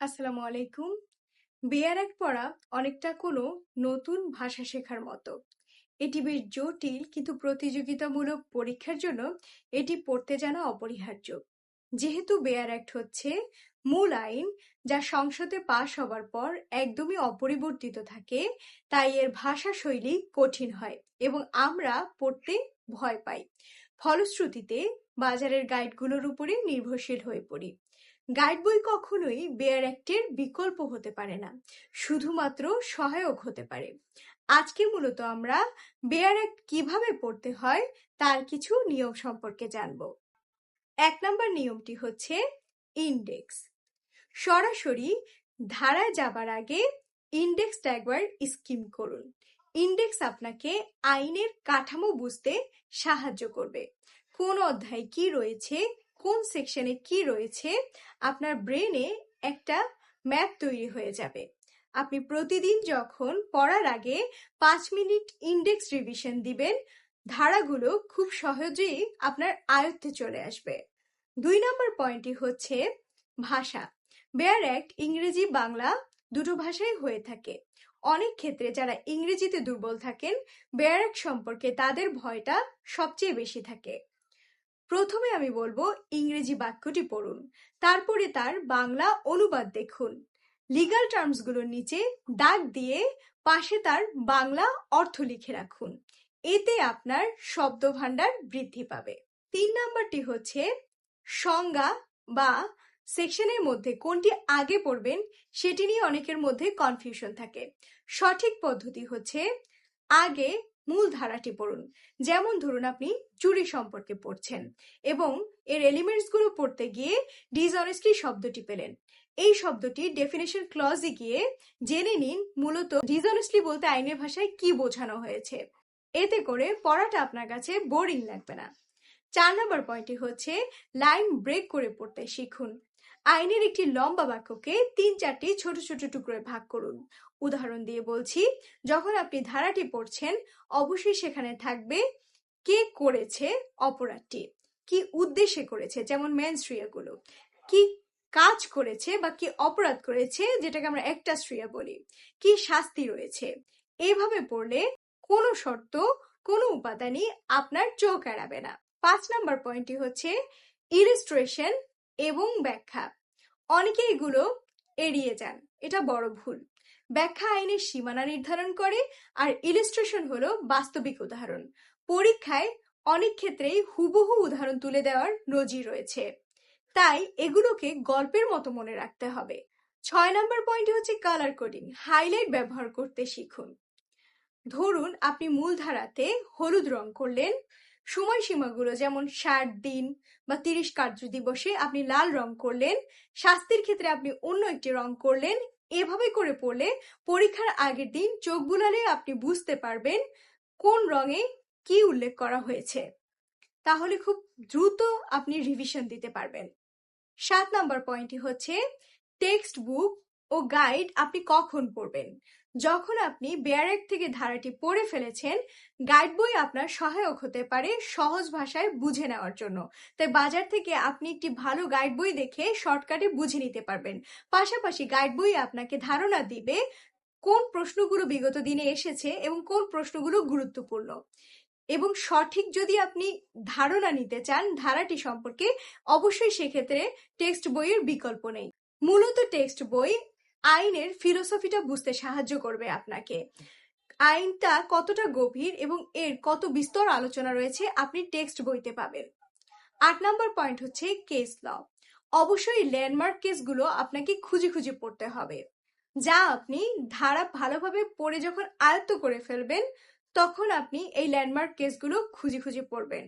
আসসালামু আলাইকুম। Bear act পড়া অনেকটা কোনো নতুন ভাষা শেখার মতো। এটি বেশ জটিল, কিন্তু প্রতিযোগিতামূলক পরীক্ষার জন্য এটি পড়তে জানা অপরিহার্য। যেহেতু বেয়ার অ্যাক্ট হচ্ছে মূল আইন, যা সংসদে পাশ হবার পর একদমই অপরিবর্তিত থাকে, তাই এর ভাষা শৈলী কঠিন হয় এবং আমরা পড়তে ভয় পাই। ফলশ্রুতিতে বাজারের গাইডগুলোর উপরে নির্ভরশীল হয়ে পড়ি। গাইড বই কখনোই বেয়ার অ্যাক্টের বিকল্প হতে পারে না, শুধুমাত্র সহায়ক হতে পারে। আজকে মূলত আমরা বেয়ার অ্যাক্ট কিভাবে পড়তে হয় তার কিছু নিয়ম সম্পর্কে জানব। 1 নম্বর নিয়মটি হচ্ছে ইন্ডেক্স। সরাসরি ধারায় যাবার আগে ইন্ডেক্সটা একবার স্কিম করুন। ইন্ডেক্স আপনাকে আইনের কাঠামো বুঝতে সাহায্য করবে। কোন অধ্যায় কি রয়েছে, কোন সেকশনে কি রয়েছে, আপনার ব্রেনে একটা ম্যাপ তৈরি হয়ে যাবে। আপনি প্রতিদিন যখন পড়ার আগে 5 মিনিট ইন্ডেক্স রিভিশন দিবেন, ধারাগুলো খুব সহজেই আপনার আয়ত্তে চলে আসবে। 2 নম্বর পয়েন্টটি হচ্ছে ভাষা। বেয়ার অ্যাক্ট ইংরেজি বাংলা দুটো ভাষাই হয়ে থাকে। অনেক ক্ষেত্রে যারা ইংরেজিতে দুর্বল থাকেন, বেয়ার অ্যাক্ট সম্পর্কে তাদের ভয়টা সবচেয়ে বেশি থাকে। প্রথমে আমি বলবো ইংরেজি বাক্যটি পড়ুন, তারপরে তার বাংলা অনুবাদ দেখুন। লিগ্যাল টার্মসগুলোর নিচে দাগ দিয়ে পাশে তার বাংলা অর্থ লিখে রাখুন। এতে আপনার শব্দভাণ্ডার বৃদ্ধি পাবে। 3 নাম্বারটি হচ্ছে সংজ্ঞা বা সেকশনের মধ্যে কোনটি আগে পড়বেন সেটি নিয়ে অনেকের মধ্যে কনফিউশন থাকে। সঠিক পদ্ধতি হচ্ছে আগে মূল ধারাটি পড়ুন। যেমন ধরুন আপনি চুরি সম্পর্কে পড়ছেন এবং এর এলিমেন্টস গুলো পড়তে গিয়ে ডিসঅনেস্টলি শব্দটি পেলেন। এই শব্দটি ডেফিনেশন ক্লজে গিয়ে জেনে নিন মূলত ডিসঅনেস্টলি বলতে আইনের ভাষায় কি বোঝানো হয়েছে। এতে করে পড়াটা আপনার কাছে বোরিং লাগবে না। 4 নম্বর পয়েন্টটি হচ্ছে লাইন ব্রেক করে পড়তে শিখুন। আইনের একটি লম্বা বাক্যকে 3-4টি ছোট ছোট টুকরোয় ভাগ করুন। উদাহরণ দিয়ে বলছি, যখন আপনি ধারাটি পড়ছেন অবশ্যই সেখানে থাকবে কে করেছে অপরাধটি, কি উদ্দেশ্যে করেছে, যেমন মেনস্ট্রিয়াগুলো, কি কাজ করেছে বা কি অপরাধ করেছে, যেটাকে আমরা একটা স্ট্রিয়া বলি, কি শাস্তি রয়েছে। এভাবে পড়লে কোনো শর্ত, কোনো উপাদানই আপনার চোখ এড়াবে না। 5 নম্বর পয়েন্টটি হচ্ছে ইলিস্ট্রেশন এবং ব্যাখ্যা। অনেকে এগুলো এড়িয়ে যান, এটা বড় ভুল। ব্যাখ্যা আইনের সীমানা নির্ধারণ করে, আর ইলিস্ট্রেশন হলো বাস্তবিক উদাহরণ। পরীক্ষায় অনেক ক্ষেত্রেই হুবহু উদাহরণ তুলে দেওয়ার নজির রয়েছে, তাই এগুলোকে গল্পের মতো মনে রাখতে হবে। 6 নম্বর পয়েন্ট হচ্ছে কালার কোডিং। হাইলাইট ব্যবহার করতে শিখুন। ধরুন আপনি মূল ধারাতে হলুদ রং করলেন, সময়সীমাগুলো যেমন 60 দিন বা 30 কার্য দিবসে আপনি লাল রং করলেন, শাস্তির ক্ষেত্রে আপনি অন্য একটি রং করলেন। এভাবে করে পড়লে পরীক্ষার আগের দিন চোখ বুলালে আপনি বুঝতে পারবেন কোন রঙে কি উল্লেখ করা হয়েছে। তাহলে খুব দ্রুত আপনি রিভিশন দিতে পারবেন। 7 নম্বর পয়েন্টটি হচ্ছে টেক্সট বুক ও গাইড আপনি কখন পড়বেন। যখন আপনি বেয়ার অ্যাক্ট থেকে ধারাটি পড়ে ফেলেছেন, গাইড বই আপনার সহায়ক হতে পারে সহজ ভাষায় বুঝে নেওয়ার জন্য। তাই বাজার থেকে আপনি একটি ভালো গাইড বই দেখে শর্টকাটে বুঝে নিতে পারবেন। পাশাপাশি গাইড বই আপনাকে ধারণা দিবে কোন প্রশ্নগুলো বিগত দিনে এসেছে এবং কোন প্রশ্নগুলো গুরুত্বপূর্ণ। এবং সঠিক যদি আপনি ধারণা নিতে চান ধারাটি সম্পর্কে, অবশ্যই সেক্ষেত্রে টেক্সট বইয়ের বিকল্প নেই। মূলত টেক্সট বই আইনের ফিলোসফিটা বুঝতে সাহায্য করবে আপনাকে। আইনটা কতটা গভীর এবং এর কত বিস্তর আলোচনা রয়েছে আপনি টেক্সট বইতে পাবেন। 8 নম্বর পয়েন্ট হচ্ছে কেস ল। অবশ্যই ল্যান্ডমার্ক কেসগুলো আপনাকে খুঁজে খুঁজে পড়তে হবে, যা আপনি ধারা ভালোভাবে পড়ে যখন আয়ত্ত করে ফেলবেন তখন আপনি এই ল্যান্ডমার্ক কেসগুলো খুঁজে খুঁজে পড়বেন।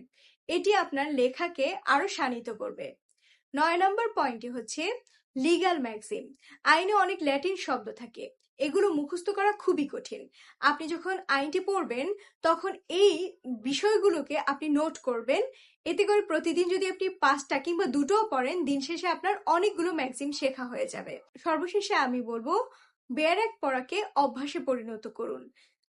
এটি আপনার লেখাকে আরো শানিত করবে। 9 নম্বর পয়েন্টটি হচ্ছে লিগ্যাল ম্যাক্সিম। আইনে অনেক ল্যাটিন শব্দ থাকে, এগুলো মুখস্থ করা খুবই কঠিন। আপনি যখন আইনটি পড়বেন তখন এই বিষয়গুলোকে আপনি নোট করবেন। এতে করে প্রতিদিন যদি আপনি 5টা কিংবা 2টোও পড়েন, দিন শেষে আপনার অনেকগুলো ম্যাক্সিম শেখা হয়ে যাবে। সর্বশেষে আমি বলবো বেয়ার অ্যাক্ট পড়াকে অভ্যাসে পরিণত করুন।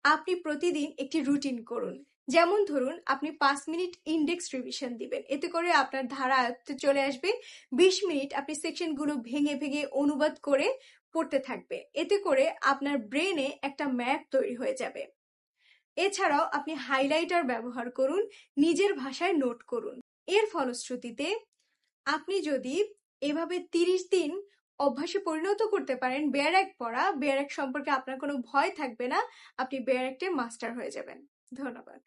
আপনি প্রতিদিন একটি রুটিন করুন, যেমন ধরুন আপনি 5 মিনিট ইন্ডেক্স রিভিশন দিবেন, এতে করে আপনার ধারা আয়ত্তে চলে আসবে। 20 মিনিট আপনি সেকশনগুলো ভেঙে ভেঙে অনুবাদ করে পড়তে থাকবে, এতে করে আপনার ব্রেনে একটা ম্যাপ তৈরি হয়ে যাবে। এছাড়াও আপনি হাইলাইটার ব্যবহার করুন, নিজের ভাষায় নোট করুন। এর ফলশ্রুতিতে আপনি যদি এভাবে 30 দিন অভ্যাসে পরিণত করতে পারেন বেয়ার অ্যাক্ট পড়া, বেয়ার অ্যাক্ট সম্পর্কে আপনার কোনো ভয় থাকবে না, আপনি বেয়ার অ্যাক্টে মাস্টার হয়ে যাবেন। ধন্যবাদ।